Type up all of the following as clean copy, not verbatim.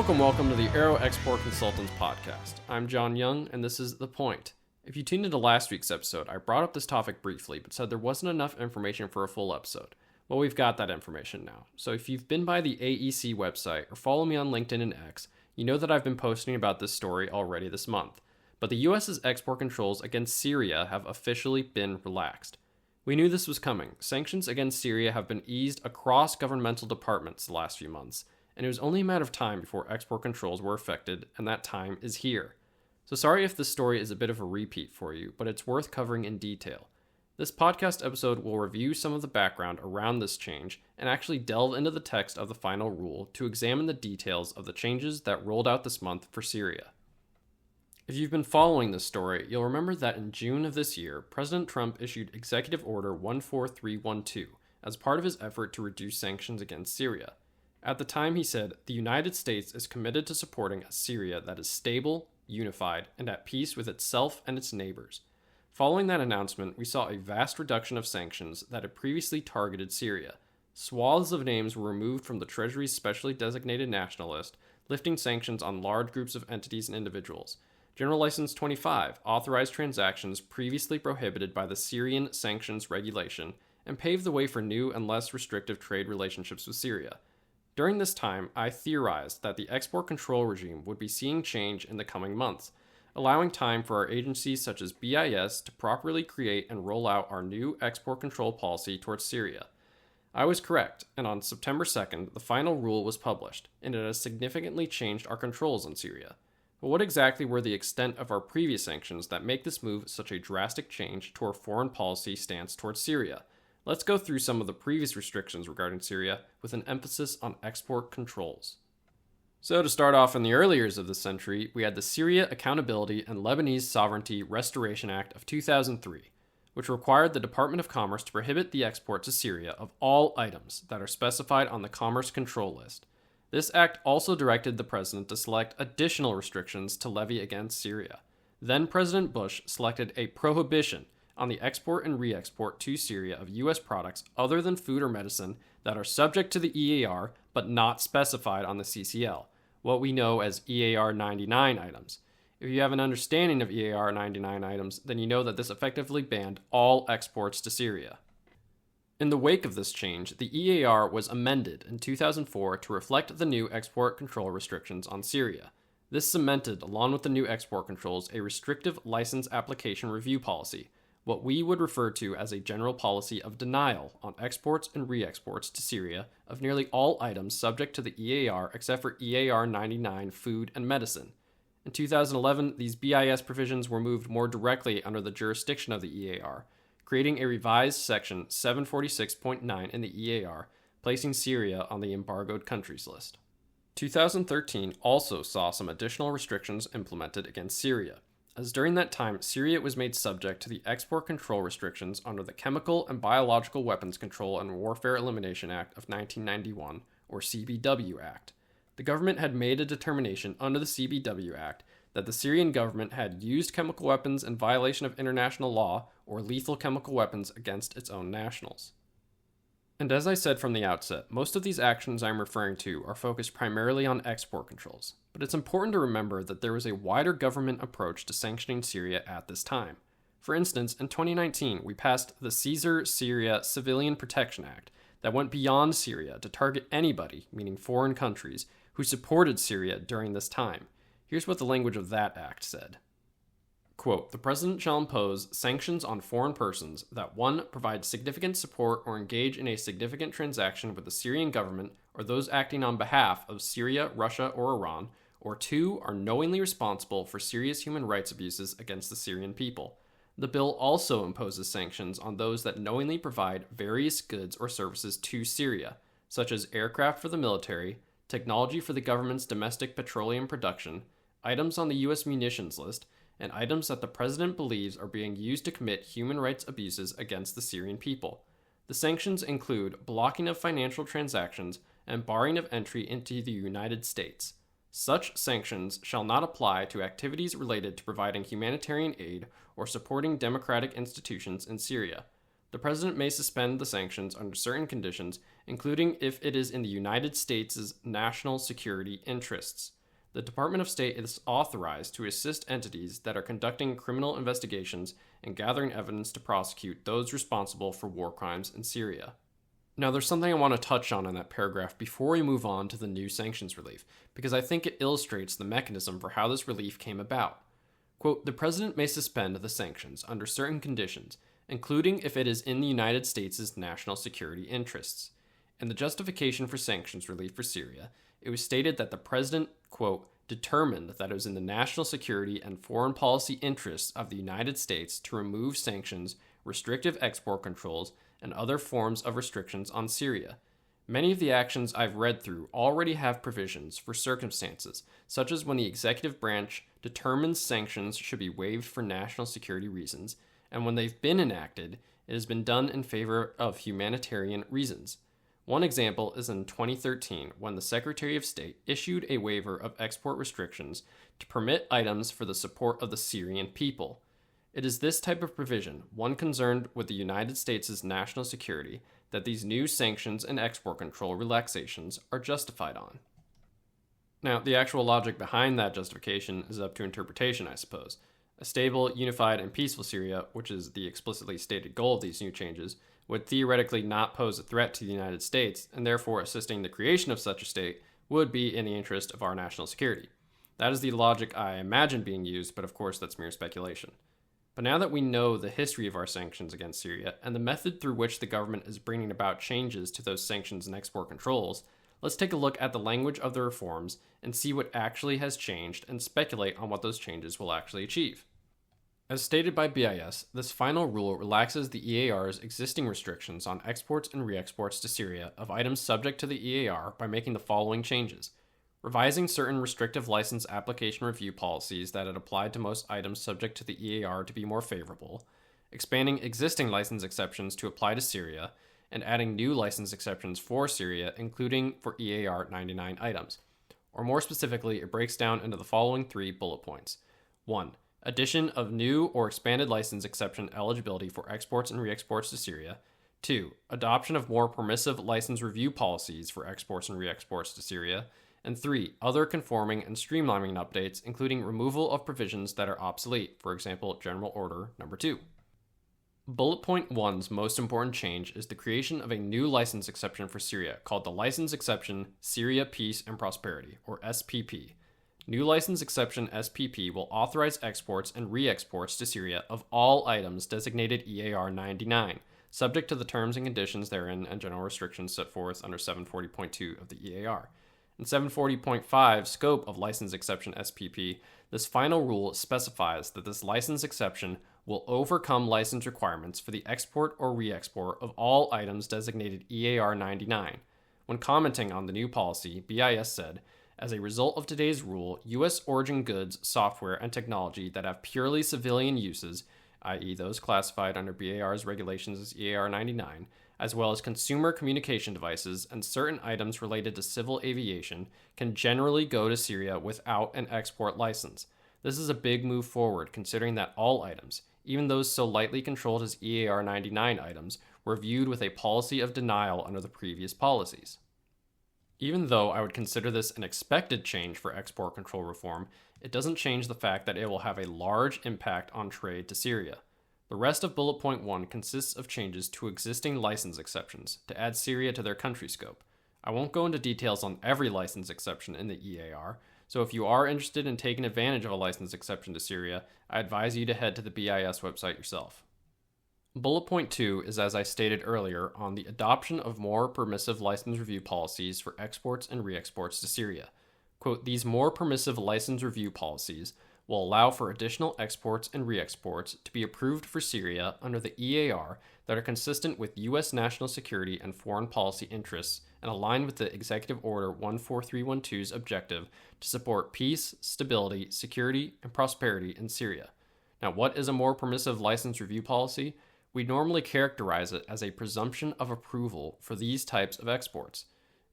Welcome to the Aero Export Consultants podcast. I'm John Young, and this is The Point. If you tuned into last week's episode, I brought up this topic briefly, but said there wasn't enough information for a full episode. Well, we've got that information now. So if you've been by the AEC website or follow me on LinkedIn and X, you know that I've been posting about this story already this month. But the US's export controls against Syria have officially been relaxed. We knew this was coming. Sanctions against Syria have been eased across governmental departments the last few months, and it was only a matter of time before export controls were affected, and that time is here. So sorry if this story is a bit of a repeat for you, but it's worth covering in detail. This podcast episode will review some of the background around this change and actually delve into the text of the final rule to examine the details of the changes that rolled out this month for Syria. If you've been following this story, you'll remember that in June of this year, President Trump issued Executive Order 14312 as part of his effort to reduce sanctions against Syria. At the time, he said, "The United States is committed to supporting a Syria that is stable, unified, and at peace with itself and its neighbors." Following that announcement, we saw a vast reduction of sanctions that had previously targeted Syria. Swaths of names were removed from the Treasury's specially designated national list, lifting sanctions on large groups of entities and individuals. General License 25 authorized transactions previously prohibited by the Syrian sanctions regulation and paved the way for new and less restrictive trade relationships with Syria. During this time, I theorized that the export control regime would be seeing change in the coming months, allowing time for our agencies such as BIS to properly create and roll out our new export control policy towards Syria. I was correct, and on September 2nd, the final rule was published, and it has significantly changed our controls on Syria. But what exactly were the extent of our previous sanctions that make this move such a drastic change to our foreign policy stance towards Syria? Let's go through some of the previous restrictions regarding Syria with an emphasis on export controls. So to start off, in the early years of this century, we had the Syria Accountability and Lebanese Sovereignty Restoration Act of 2003, which required the Department of Commerce to prohibit the export to Syria of all items that are specified on the Commerce Control List. This act also directed the president to select additional restrictions to levy against Syria. Then President Bush selected a prohibition on the export and re-export to Syria of U.S. products other than food or medicine that are subject to the EAR but not specified on the CCL, what we know as EAR 99 items. If you have an understanding of EAR 99 items, then you know that this effectively banned all exports to Syria. In the wake of this change, the EAR was amended in 2004 to reflect the new export control restrictions on Syria. This cemented, along with the new export controls, a restrictive license application review policy, what we would refer to as a general policy of denial on exports and re-exports to Syria of nearly all items subject to the EAR except for EAR 99 food and medicine. In 2011, these BIS provisions were moved more directly under the jurisdiction of the EAR, creating a revised section 746.9 in the EAR, placing Syria on the embargoed countries list. 2013 also saw some additional restrictions implemented against Syria, as during that time, Syria was made subject to the export control restrictions under the Chemical and Biological Weapons Control and Warfare Elimination Act of 1991, or CBW Act. The government had made a determination under the CBW Act that the Syrian government had used chemical weapons in violation of international law or lethal chemical weapons against its own nationals. And as I said from the outset, most of these actions I'm referring to are focused primarily on export controls, but it's important to remember that there was a wider government approach to sanctioning Syria at this time. For instance, in 2019, we passed the Caesar Syria Civilian Protection Act that went beyond Syria to target anybody, meaning foreign countries, who supported Syria during this time. Here's what the language of that act said. Quote, "The President shall impose sanctions on foreign persons that 1. Provide significant support or engage in a significant transaction with the Syrian government or those acting on behalf of Syria, Russia, or Iran, or 2. Are knowingly responsible for serious human rights abuses against the Syrian people. The bill also imposes sanctions on those that knowingly provide various goods or services to Syria, such as aircraft for the military, technology for the government's domestic petroleum production, items on the U.S. munitions list, and items that the president believes are being used to commit human rights abuses against the Syrian people. The sanctions include blocking of financial transactions and barring of entry into the United States. Such sanctions shall not apply to activities related to providing humanitarian aid or supporting democratic institutions in Syria. The president may suspend the sanctions under certain conditions, including if it is in the United States' national security interests. The Department of State is authorized to assist entities that are conducting criminal investigations and gathering evidence to prosecute those responsible for war crimes in Syria. Now, there's something I want to touch on in that paragraph before we move on to the new sanctions relief, because I think it illustrates the mechanism for how this relief came about. Quote, the president may suspend the sanctions under certain conditions, including if it is in the United States' national security interests. In the justification for sanctions relief for Syria, it was stated that the president, quote, determined that it was in the national security and foreign policy interests of the United States to remove sanctions, restrictive export controls, and other forms of restrictions on Syria. Many of the actions I've read through already have provisions for circumstances, such as when the executive branch determines sanctions should be waived for national security reasons, and when they've been enacted, it has been done in favor of humanitarian reasons. One example is in 2013, when the Secretary of State issued a waiver of export restrictions to permit items for the support of the Syrian people. It is this type of provision, one concerned with the United States' national security, that these new sanctions and export control relaxations are justified on. Now, the actual logic behind that justification is up to interpretation, I suppose. A stable, unified, and peaceful Syria, which is the explicitly stated goal of these new changes, would theoretically not pose a threat to the United States, and therefore assisting the creation of such a state would be in the interest of our national security. That is the logic I imagine being used, but of course that's mere speculation. But now that we know the history of our sanctions against Syria and the method through which the government is bringing about changes to those sanctions and export controls, let's take a look at the language of the reforms and see what actually has changed and speculate on what those changes will actually achieve. As stated by BIS, this final rule relaxes the EAR's existing restrictions on exports and re-exports to Syria of items subject to the EAR by making the following changes: revising certain restrictive license application review policies that had applied to most items subject to the EAR to be more favorable, expanding existing license exceptions to apply to Syria, and adding new license exceptions for Syria, including for EAR 99 items. Or more specifically, it breaks down into the following 3 bullet points. 1. Addition of new or expanded license exception eligibility for exports and re-exports to Syria. 2. Adoption of more permissive license review policies for exports and re-exports to Syria. And 3. Other conforming and streamlining updates, including removal of provisions that are obsolete, for example, General Order Number 2. Bullet point 1's most important change is the creation of a new license exception for Syria called the License Exception Syria Peace and Prosperity, or SPP. New license exception SPP will authorize exports and re-exports to Syria of all items designated EAR 99, subject to the terms and conditions therein and general restrictions set forth under 740.2 of the EAR. In 740.5 scope of license exception SPP, this final rule specifies that this license exception will overcome license requirements for the export or re-export of all items designated EAR 99. When commenting on the new policy, BIS said, as a result of today's rule, U.S. origin goods, software, and technology that have purely civilian uses, i.e. those classified under BAR's regulations as EAR 99, as well as consumer communication devices and certain items related to civil aviation, can generally go to Syria without an export license. This is a big move forward, considering that all items, even those so lightly controlled as EAR 99 items, were viewed with a policy of denial under the previous policies. Even though I would consider this an expected change for export control reform, it doesn't change the fact that it will have a large impact on trade to Syria. The rest of bullet point 1 consists of changes to existing license exceptions to add Syria to their country scope. I won't go into details on every license exception in the EAR, so if you are interested in taking advantage of a license exception to Syria, I advise you to head to the BIS website yourself. Bullet point 2 is, as I stated earlier, on the adoption of more permissive license review policies for exports and re-exports to Syria. Quote, these more permissive license review policies will allow for additional exports and re-exports to be approved for Syria under the EAR that are consistent with U.S. national security and foreign policy interests and align with the Executive Order 14312's objective to support peace, stability, security, and prosperity in Syria. Now, what is a more permissive license review policy? We normally characterize it as a presumption of approval for these types of exports,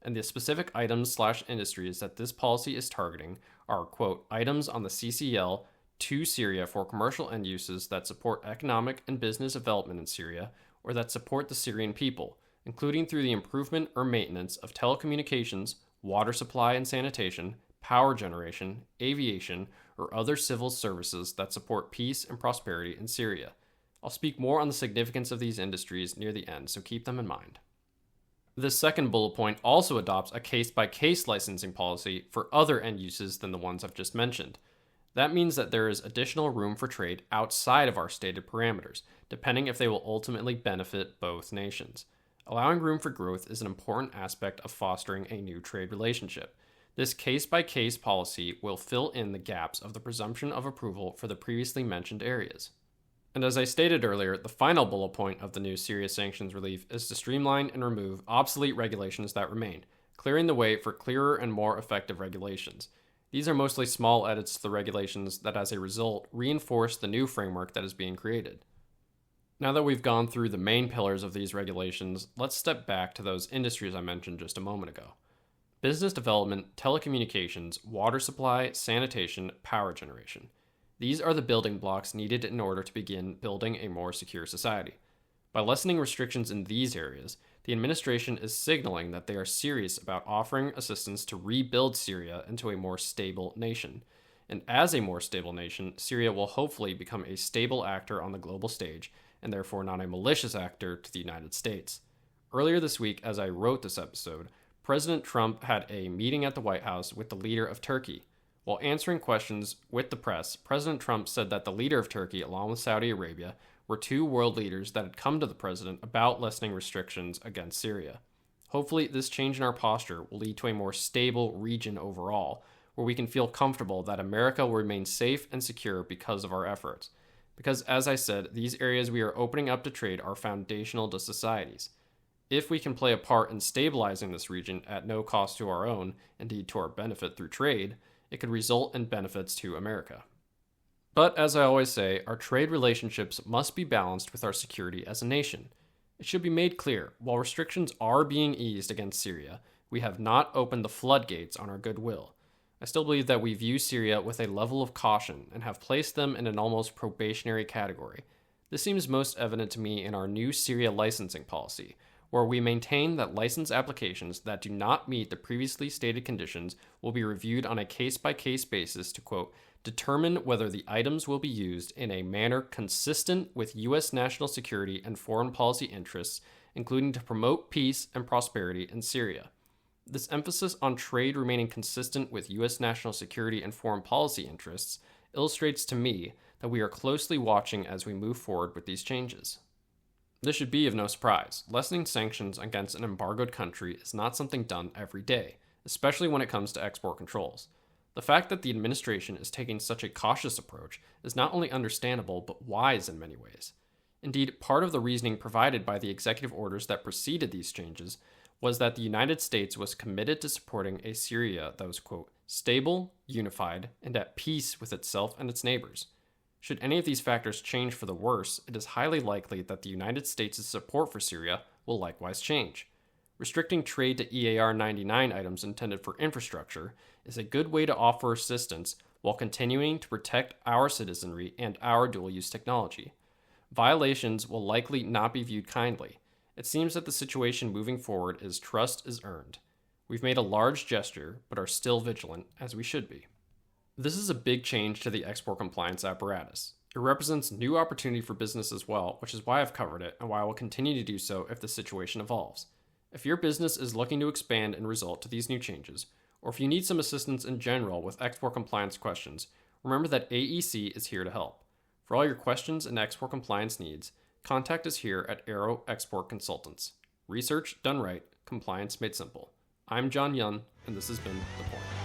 and the specific items/industries that this policy is targeting are, quote, items on the CCL to Syria for commercial end uses that support economic and business development in Syria or that support the Syrian people, including through the improvement or maintenance of telecommunications, water supply and sanitation, power generation, aviation, or other civil services that support peace and prosperity in Syria. I'll speak more on the significance of these industries near the end, so keep them in mind. This second bullet point also adopts a case-by-case licensing policy for other end uses than the ones I've just mentioned. That means that there is additional room for trade outside of our stated parameters, depending if they will ultimately benefit both nations. Allowing room for growth is an important aspect of fostering a new trade relationship. This case-by-case policy will fill in the gaps of the presumption of approval for the previously mentioned areas. And as I stated earlier, the final bullet point of the new Syria sanctions relief is to streamline and remove obsolete regulations that remain, clearing the way for clearer and more effective regulations. These are mostly small edits to the regulations that, as a result, reinforce the new framework that is being created. Now that we've gone through the main pillars of these regulations, let's step back to those industries I mentioned just a moment ago. Business development, telecommunications, water supply, sanitation, power generation. These are the building blocks needed in order to begin building a more secure society. By lessening restrictions in these areas, the administration is signaling that they are serious about offering assistance to rebuild Syria into a more stable nation. And as a more stable nation, Syria will hopefully become a stable actor on the global stage, and therefore not a malicious actor to the United States. Earlier this week, as I wrote this episode, President Trump had a meeting at the White House with the leader of Turkey. While answering questions with the press, President Trump said that the leader of Turkey, along with Saudi Arabia, were two world leaders that had come to the president about lessening restrictions against Syria. Hopefully, this change in our posture will lead to a more stable region overall, where we can feel comfortable that America will remain safe and secure because of our efforts. Because, as I said, these areas we are opening up to trade are foundational to societies. If we can play a part in stabilizing this region at no cost to our own, indeed to our benefit through trade, it could result in benefits to America. But as I always say, our trade relationships must be balanced with our security as a nation. It should be made clear, while restrictions are being eased against Syria, we have not opened the floodgates on our goodwill. I still believe that we view Syria with a level of caution and have placed them in an almost probationary category. This seems most evident to me in our new Syria licensing policy, where we maintain that license applications that do not meet the previously stated conditions will be reviewed on a case-by-case basis to, quote, determine whether the items will be used in a manner consistent with U.S. national security and foreign policy interests, including to promote peace and prosperity in Syria. This emphasis on trade remaining consistent with U.S. national security and foreign policy interests illustrates to me that we are closely watching as we move forward with these changes. This should be of no surprise. Lessening sanctions against an embargoed country is not something done every day, especially when it comes to export controls. The fact that the administration is taking such a cautious approach is not only understandable, but wise in many ways. Indeed, part of the reasoning provided by the executive orders that preceded these changes was that the United States was committed to supporting a Syria that was, quote, stable, unified, and at peace with itself and its neighbors. Should any of these factors change for the worse, it is highly likely that the United States' support for Syria will likewise change. Restricting trade to EAR 99 items intended for infrastructure is a good way to offer assistance while continuing to protect our citizenry and our dual-use technology. Violations will likely not be viewed kindly. It seems that the situation moving forward is trust is earned. We've made a large gesture, but are still vigilant, as we should be. This is a big change to the export compliance apparatus. It represents new opportunity for business as well, which is why I've covered it and why I will continue to do so if the situation evolves. If your business is looking to expand and result to these new changes, or if you need some assistance in general with export compliance questions, remember that AEC is here to help. For all your questions and export compliance needs, contact us here at Aero Export Consultants. Research done right, compliance made simple. I'm John Young, and this has been The Point.